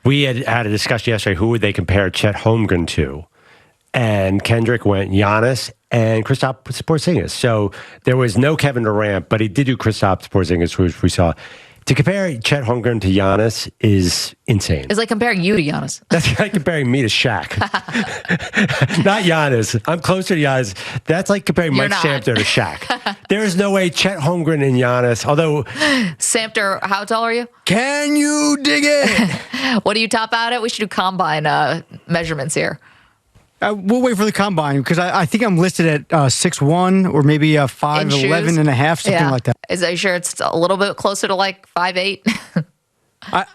we had a discussion yesterday, who would they compare Chet Holmgren to? And Kendrick went Giannis and Kristaps Porzingis. So there was no Kevin Durant, but he did do Kristaps Porzingis, which we saw. To compare Chet Holmgren to Giannis is insane. It's like comparing you to Giannis. That's like comparing me to Shaq. Not Giannis. I'm closer to Giannis. That's like comparing Mike Samter to Shaq. There is no way Chet Holmgren and Giannis, although... Samter, how tall are you? Can you dig it? What do you top out at? We should do combine measurements here. We'll wait for the combine because I think I'm listed at 6'1" or maybe 5'11" and a half, something like that. Are you sure it's a little bit closer to like 5'8"?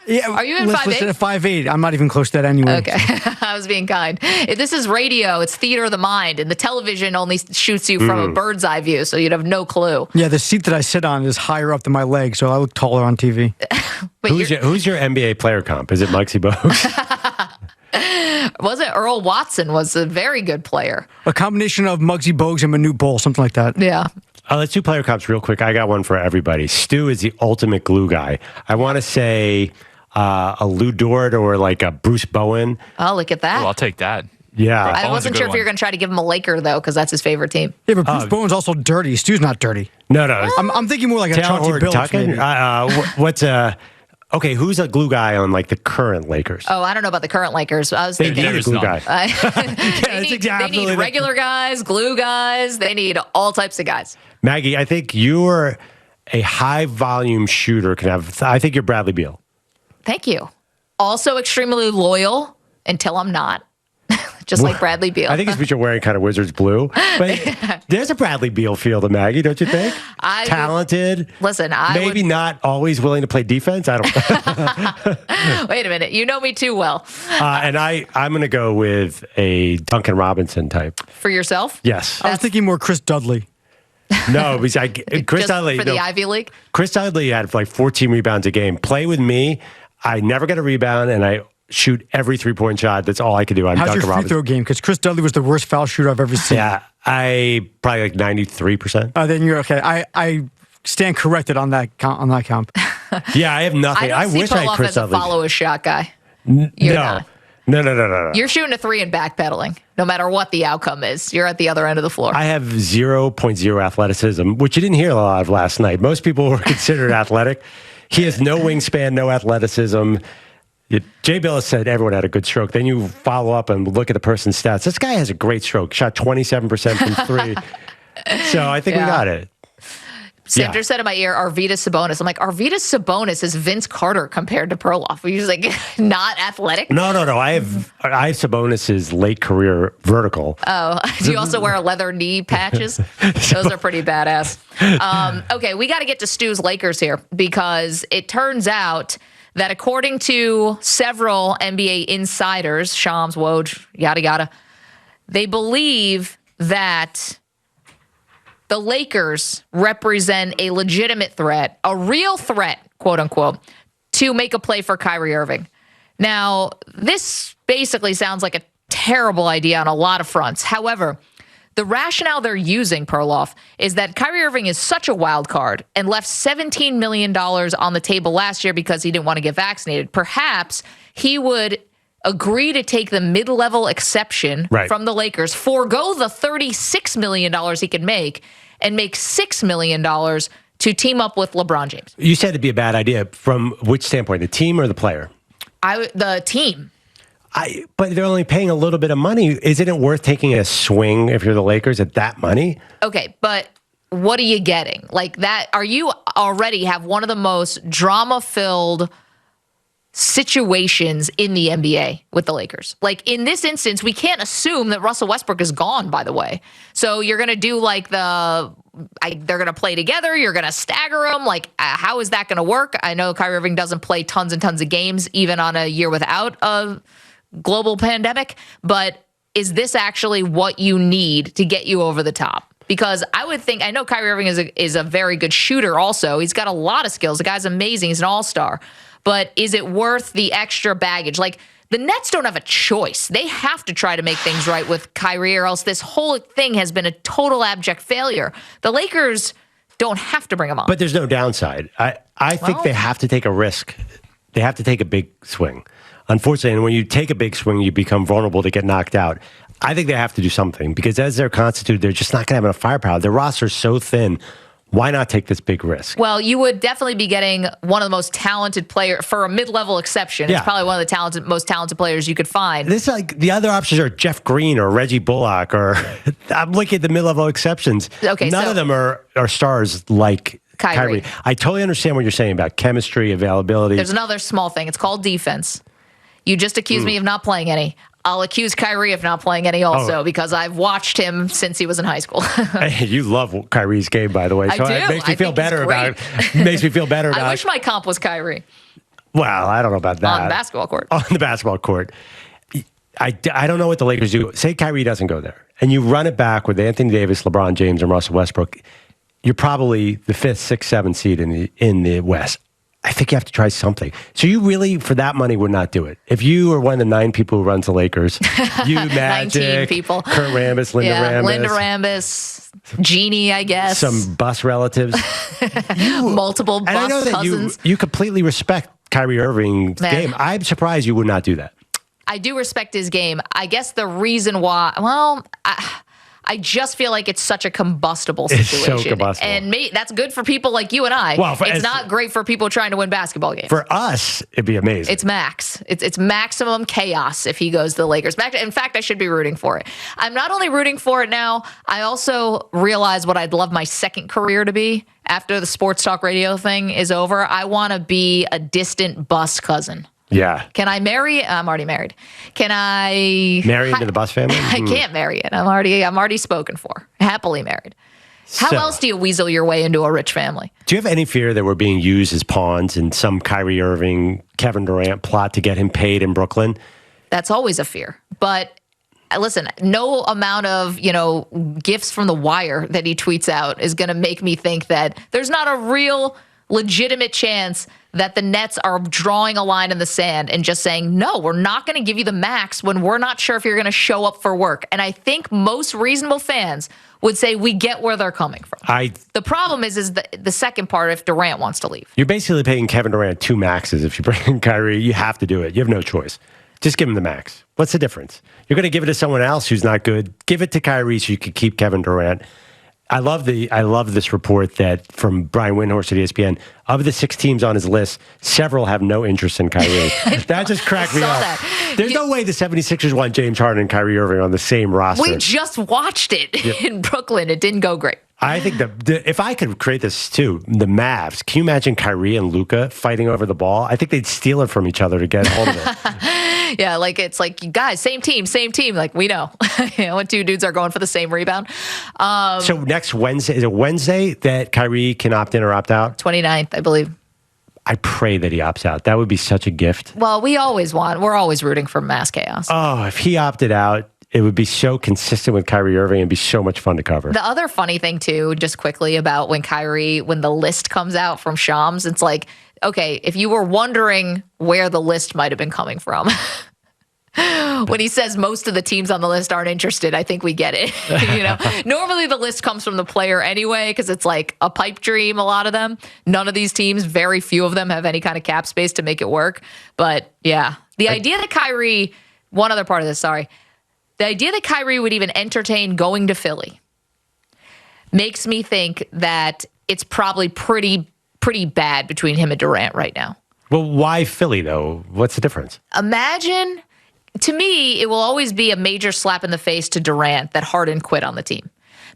Yeah, are you in 5'8"? Listed at 5'8". I'm not even close to that anyway. Okay, I was being kind. This is radio. It's theater of the mind, and the television only shoots you from a bird's eye view, so you'd have no clue. Yeah, the seat that I sit on is higher up than my leg, so I look taller on TV. Who's your NBA player comp? Is it Muggsy Bogues? Wasn't Earl Watson was a very good player. A combination of Muggsy Bogues and Manute Bol, something like that. Yeah. Let's do player comps real quick. I got one for everybody. Stu is the ultimate glue guy. I want to say a Lou Dort or like a Bruce Bowen. Oh, look at that. Well, I'll take that. Yeah. I wasn't sure if you were going to try to give him a Laker, though, because that's his favorite team. Yeah, but Bruce Bowen's also dirty. Stu's not dirty. No. I'm thinking more like a Chauncey Billups, maybe. Okay, who's a glue guy on like the current Lakers? Oh, I don't know about the current Lakers. I was They thinking need a glue guy. they need regular guys, glue guys. They need all types of guys. Maggie, I think you're a high volume shooter. I think you're Bradley Beal. Thank you. Also extremely loyal until I'm not. Just like Bradley Beal. I think it's because you're wearing kind of Wizards blue. But there's a Bradley Beal feel to Maggie, don't you think? Talented. Listen, maybe not always willing to play defense. I don't. Wait a minute. You know me too well. And I'm going to go with a Duncan Robinson type. For yourself? Yes. I was thinking more Chris Dudley. No, because Chris Dudley. For the Ivy League? Chris Dudley had like 14 rebounds a game. Play with me. I never get a rebound, and I shoot every three-point shot. That's all I can do. How's Duncan your free Robinson. throw game? Because Chris Dudley was the worst foul shooter I've ever seen. Yeah, I probably like 93%. Then you're okay. I stand corrected on that count. Yeah, I have nothing. I wish I had Perloff Chris as a Dudley. follow a shot guy. No. Not. No. You're shooting a three and backpedaling, no matter what the outcome is. You're at the other end of the floor. I have 0.0 athleticism, which you didn't hear a lot of last night. Most people were considered athletic. He has no wingspan, no athleticism. Jay Billis said everyone had a good stroke. Then you follow up and look at the person's stats. This guy has a great stroke. Shot 27% from three. So I think we got it. Sandra said in my ear, Arvydas Sabonis. I'm like, Arvydas Sabonis is Vince Carter compared to Perloff. He's like not athletic. No. I have Sabonis's late career vertical. Oh, do you also wear leather knee patches? Those are pretty badass. Okay, we got to get to Stu's Lakers here because it turns out that according to several NBA insiders, Shams, Woj, yada, yada, they believe that the Lakers represent a legitimate threat, a real threat, quote unquote, to make a play for Kyrie Irving. Now, this basically sounds like a terrible idea on a lot of fronts. However, the rationale they're using, Perloff, is that Kyrie Irving is such a wild card and left $17 million on the table last year because he didn't want to get vaccinated. Perhaps he would agree to take the mid-level exception from the Lakers, forego the $36 million he can make, and make $6 million to team up with LeBron James. You said it'd be a bad idea. From which standpoint, the team or the player? The team. But they're only paying a little bit of money. Isn't it worth taking a swing if you're the Lakers at that money? Okay, but what are you getting? Like that, are you already have one of the most drama-filled situations in the NBA with the Lakers? Like in this instance, we can't assume that Russell Westbrook is gone, by the way. So you're going to do like they're going to play together. You're going to stagger them. Like how is that going to work? I know Kyrie Irving doesn't play tons and tons of games, even on a year without a global pandemic. But is this actually what you need to get you over the top? Because I would think, I know Kyrie Irving is a very good shooter also. He's got a lot of skills. The guy's amazing. He's an all-star. But is it worth the extra baggage? Like, the Nets don't have a choice. They have to try to make things right with Kyrie, or else this whole thing has been a total abject failure. The Lakers don't have to bring him on. But there's no downside. I think they have to take a risk. They have to take a big swing. unfortunately, and when you take a big swing, you become vulnerable to get knocked out. I think they have to do something because as they're constituted, they're just not going to have enough firepower. Their roster's so thin. Why not take this big risk? Well, you would definitely be getting one of the most talented players for a mid-level exception. It's probably one of the most talented players you could find. This like the other options are Jeff Green or Reggie Bullock, or I'm looking at the mid-level exceptions. Okay, none of them are stars like Kyrie. I totally understand what you're saying about chemistry, availability. There's another small thing. It's called defense. You just accused me of not playing any. I'll accuse Kyrie of not playing any also because I've watched him since he was in high school. Hey, you love Kyrie's game, by the way. So I do. It makes me feel better about it. Makes me feel better about it. I wish my comp was Kyrie. Well, I don't know about that. On the basketball court. On the basketball court. I don't know what the Lakers do. Say Kyrie doesn't go there, and you run it back with Anthony Davis, LeBron James, and Russell Westbrook. You're probably the 5th, 6th, 7th seed in the West. I think you have to try something. So you really, for that money, would not do it. If you were one of the 9 people who runs the Lakers, you, Magic, 19 people. Kurt Rambis, Linda Rambis, Jeannie, I guess. Some bus relatives. Multiple bus and I know that cousins. You completely respect Kyrie Irving's game. I'm surprised you would not do that. I do respect his game. I guess the reason why, I just feel like it's such a combustible situation. It's so combustible. And that's good for people like you and I. Well, it's not great for people trying to win basketball games. For us, it'd be amazing. It's max. It's maximum chaos if he goes to the Lakers. In fact, I should be rooting for it. I'm not only rooting for it now, I also realize what I'd love my second career to be after the sports talk radio thing is over. I want to be a distant bus cousin. Yeah. Can I marry? I'm already married. Can I marry into the Bus family? I can't marry it. I'm already spoken for. Happily married. How else do you weasel your way into a rich family? Do you have any fear that we're being used as pawns in some Kyrie Irving, Kevin Durant plot to get him paid in Brooklyn? That's always a fear. But listen, no amount of, gifts from the wire that he tweets out is going to make me think that there's not a real legitimate chance that the Nets are drawing a line in the sand and just saying, no, we're not going to give you the max when we're not sure if you're going to show up for work. And I think most reasonable fans would say we get where they're coming from. The problem is the second part if Durant wants to leave. You're basically paying Kevin Durant 2 maxes. If you bring in Kyrie, you have to do it. You have no choice. Just give him the max. What's the difference? You're going to give it to someone else who's not good. Give it to Kyrie so you can keep Kevin Durant. I love this report that from Brian Windhorst at ESPN. Of the 6 teams on his list, several have no interest in Kyrie. That just cracked me up. There's no way the 76ers want James Harden and Kyrie Irving on the same roster. We just watched it in Brooklyn. It didn't go great. I think if I could create this too, the Mavs, can you imagine Kyrie and Luka fighting over the ball? I think they'd steal it from each other to get hold of it. Yeah, it's like, you guys, same team. Like, we know. When 2 dudes are going for the same rebound. So next Wednesday, is it Wednesday that Kyrie can opt in or opt out? 29th, I believe. I pray that he opts out. That would be such a gift. Well, we're always rooting for mass chaos. Oh, if he opted out, it would be so consistent with Kyrie Irving and be so much fun to cover. The other funny thing, too, just quickly about when the list comes out from Shams, it's like, okay, if you were wondering where the list might have been coming from, when he says most of the teams on the list aren't interested, I think we get it. Normally the list comes from the player anyway, because it's like a pipe dream, a lot of them. None of these teams, very few of them have any kind of cap space to make it work. But yeah, the idea that Kyrie would even entertain going to Philly makes me think that it's probably pretty bad between him and Durant right now. Well, why Philly, though? What's the difference? Imagine, to me, it will always be a major slap in the face to Durant that Harden quit on the team.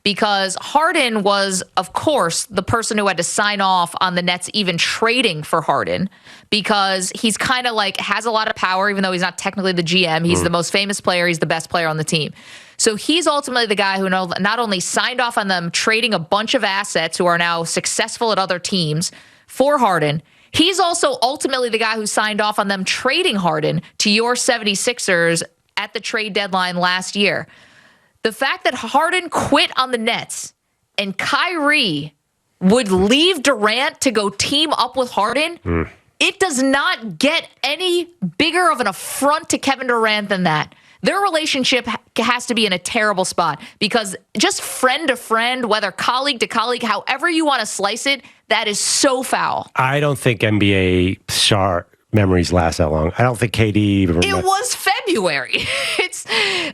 Because Harden was, of course, the person who had to sign off on the Nets even trading for Harden, because he's kind of has a lot of power, even though he's not technically the GM. He's the most famous player. He's the best player on the team. So he's ultimately the guy who not only signed off on them trading a bunch of assets who are now successful at other teams for Harden, he's also ultimately the guy who signed off on them trading Harden to your 76ers at the trade deadline last year. The fact that Harden quit on the Nets and Kyrie would leave Durant to go team up with Harden, it does not get any bigger of an affront to Kevin Durant than that. Their relationship has to be in a terrible spot, because just friend to friend, whether colleague to colleague, however you want to slice it, that is so foul. I don't think NBA memories last that long. I don't think KD even It was February. It's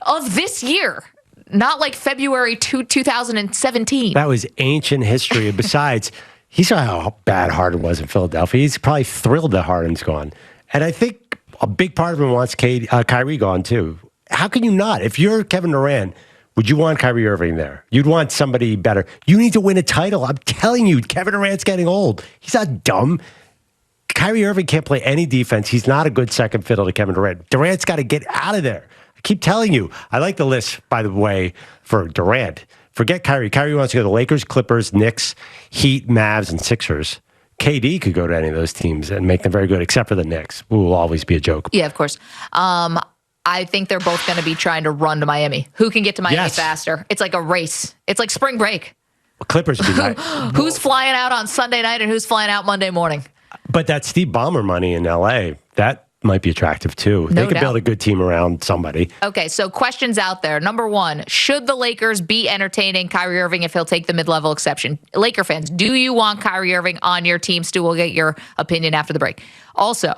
of this year, not like February 2017. That was ancient history. And besides, he saw how bad Harden was in Philadelphia. He's probably thrilled that Harden's gone. And I think a big part of him wants Kyrie gone too. How can you not? If you're Kevin Durant, would you want Kyrie Irving there? You'd want somebody better. You need to win a title. I'm telling you, Kevin Durant's getting old. He's not dumb. Kyrie Irving can't play any defense. He's not a good second fiddle to Kevin Durant. Durant's got to get out of there. I keep telling you. I like the list, by the way, for Durant. Forget Kyrie. Kyrie wants to go to the Lakers, Clippers, Knicks, Heat, Mavs, and Sixers. KD could go to any of those teams and make them very good, except for the Knicks, who will always be a joke. Yeah, of course. I think they're both going to be trying to run to Miami. Who can get to Miami faster? It's like a race. It's like spring break. Clippers would be nice. Who's flying out on Sunday night and who's flying out Monday morning? But that Steve Ballmer money in L.A., that might be attractive too. They could build a good team around somebody. Okay, so questions out there. Number one, should the Lakers be entertaining Kyrie Irving if he'll take the mid-level exception? Laker fans, do you want Kyrie Irving on your team? Stu, we'll get your opinion after the break. Also,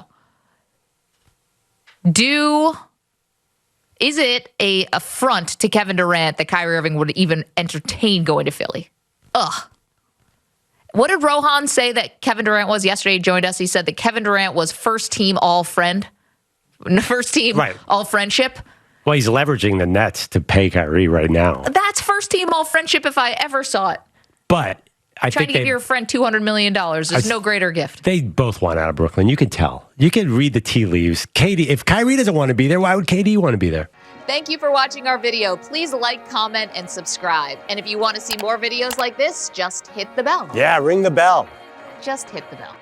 is it a affront to Kevin Durant that Kyrie Irving would even entertain going to Philly? Ugh. What did Rohan say that Kevin Durant was yesterday? He joined us. He said that Kevin Durant was first team all friend. First team all friendship. Well, he's leveraging the Nets to pay Kyrie right now. That's first team all friendship if I ever saw it. But I Trying think to give your friend $200 million. There's no greater gift. They both want out of Brooklyn. You can tell. You can read the tea leaves. If Kyrie doesn't want to be there, why would KD want to be there? Thank you for watching our video. Please like, comment, and subscribe. And if you want to see more videos like this, just hit the bell. Yeah, ring the bell. Just hit the bell.